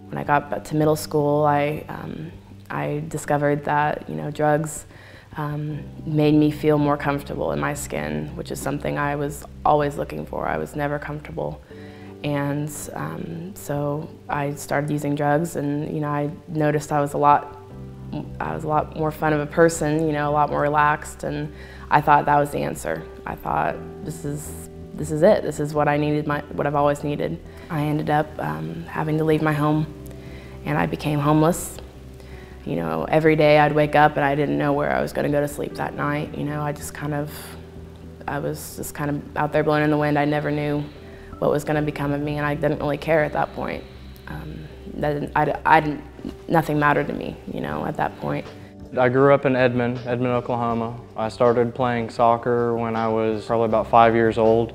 When I got to middle school, I discovered that drugs made me feel more comfortable in my skin, which is something I was always looking for. I was never comfortable. And so I started using drugs, and I noticed I was a lot more fun of a person, a lot more relaxed, and I thought that was the answer. I thought, this is it. This is what I needed, what I've always needed. I ended up having to leave my home, and I became homeless. Every day I'd wake up and I didn't know where I was going to go to sleep that night. I was just kind of out there blowing in the wind. I never knew what was going to become of me, and I didn't really care at that point. Nothing mattered to me, at that point. I grew up in Edmond, Oklahoma. I started playing soccer when I was probably about 5 years old,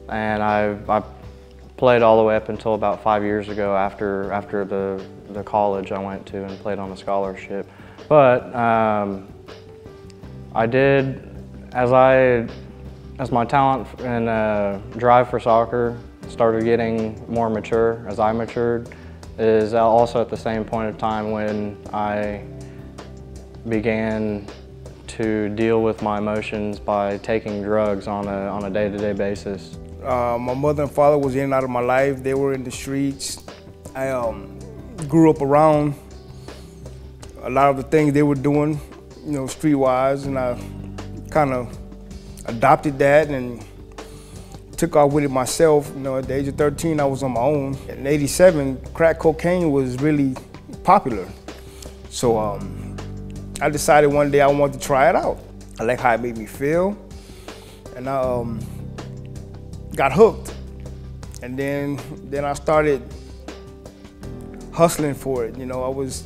and I played all the way up until about 5 years ago after the college I went to and played on a scholarship. But I did, as my talent and drive for soccer started getting more mature as I matured, is also at the same point of time when I began to deal with my emotions by taking drugs on a day-to-day basis. My mother and father was in and out of my life. They were in the streets. I grew up around a lot of the things they were doing, street-wise, and I kind of adopted that and took off with it myself. At the age of 13, I was on my own. In '87, crack cocaine was really popular. So I decided one day I wanted to try it out. I like how it made me feel, and I got hooked. And then I started hustling for it. I was,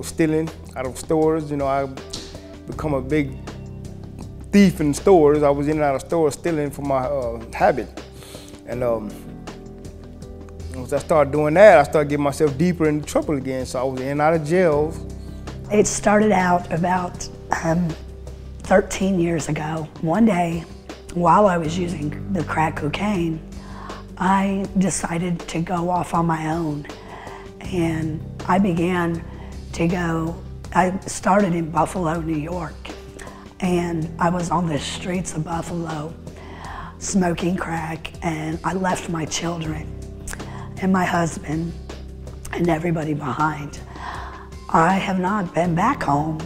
stealing out of stores. I become a big thief in stores. I was in and out of stores stealing for my habit. And once I started doing that, I started getting myself deeper into trouble again. So I was in and out of jail. It started out about 13 years ago. One day, while I was using the crack cocaine, I decided to go off on my own. And I began to go, I started in Buffalo, New York. And I was on the streets of Buffalo smoking crack, and I left my children and my husband and everybody behind. I have not been back home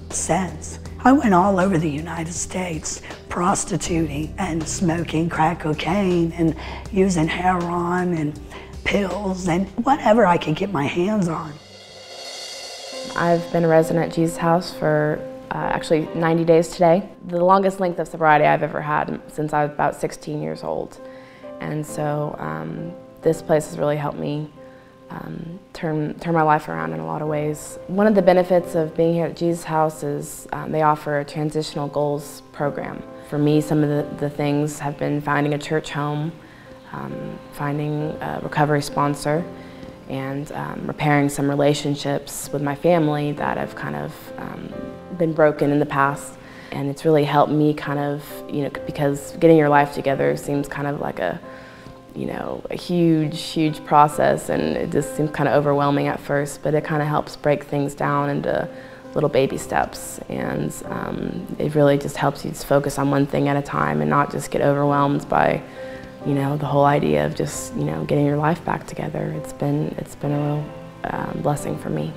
since. I went all over the United States prostituting and smoking crack cocaine and using heroin and pills and whatever I could get my hands on. I've been a resident at Jesus House for actually 90 days today. The longest length of sobriety I've ever had since I was about 16 years old. And so this place has really helped me turn my life around in a lot of ways. One of the benefits of being here at Jesus House is they offer a transitional goals program. For me, some of the things have been finding a church home, finding a recovery sponsor, and repairing some relationships with my family that have kind of been broken in the past. And it's really helped me kind of, because getting your life together seems kind of like a huge process, and it just seems kind of overwhelming at first, but it kind of helps break things down into little baby steps, and it really just helps you just focus on one thing at a time and not just get overwhelmed by the whole idea of just getting your life back together. It's been a real blessing for me.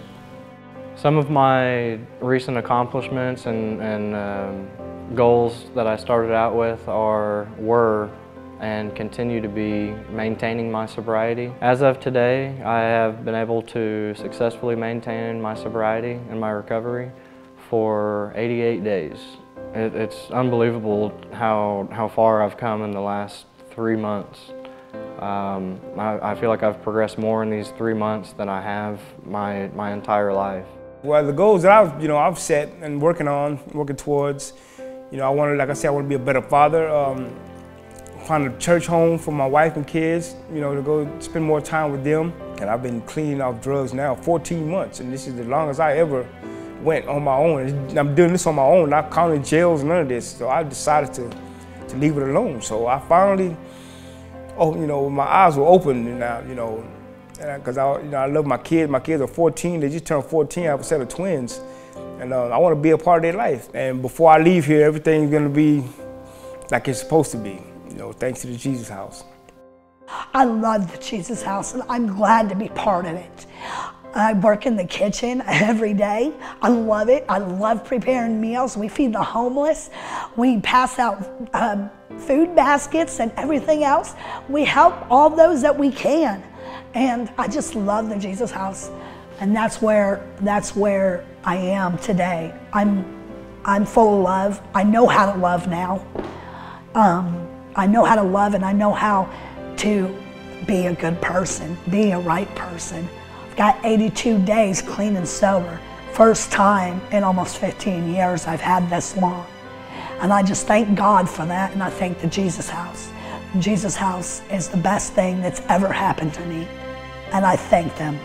Some of my recent accomplishments and goals that I started out with were and continue to be maintaining my sobriety. As of today, I have been able to successfully maintain my sobriety and my recovery for 88 days. It's unbelievable how far I've come in the last 3 months. I feel like I've progressed more in these 3 months than I have my entire life. Well, the goals that I've set and working towards, I want to, like I said, I want to be a better father. Find a church home for my wife and kids, to go spend more time with them. And I've been cleaning off drugs now 14 months, and this is the longest I ever went on my own. I'm doing this on my own, not counting jails, none of this. So I decided to leave it alone. So I finally, my eyes were open now, because I love my kids. My kids are 14. They just turned 14. I have a set of twins, and I want to be a part of their life. And before I leave here, everything's going to be like it's supposed to be. Thanks to the Jesus House. I love the Jesus House, and I'm glad to be part of it. I work in the kitchen every day. I love it. I love preparing meals. We feed the homeless. We pass out food baskets and everything else. We help all those that we can. And I just love the Jesus House. And that's where I am today. I'm full of love. I know how to love now. I know how to love, and I know how to be a good person, be a right person. I've got 82 days clean and sober. First time in almost 15 years I've had this long. And I just thank God for that, and I thank the Jesus House. The Jesus House is the best thing that's ever happened to me, and I thank them.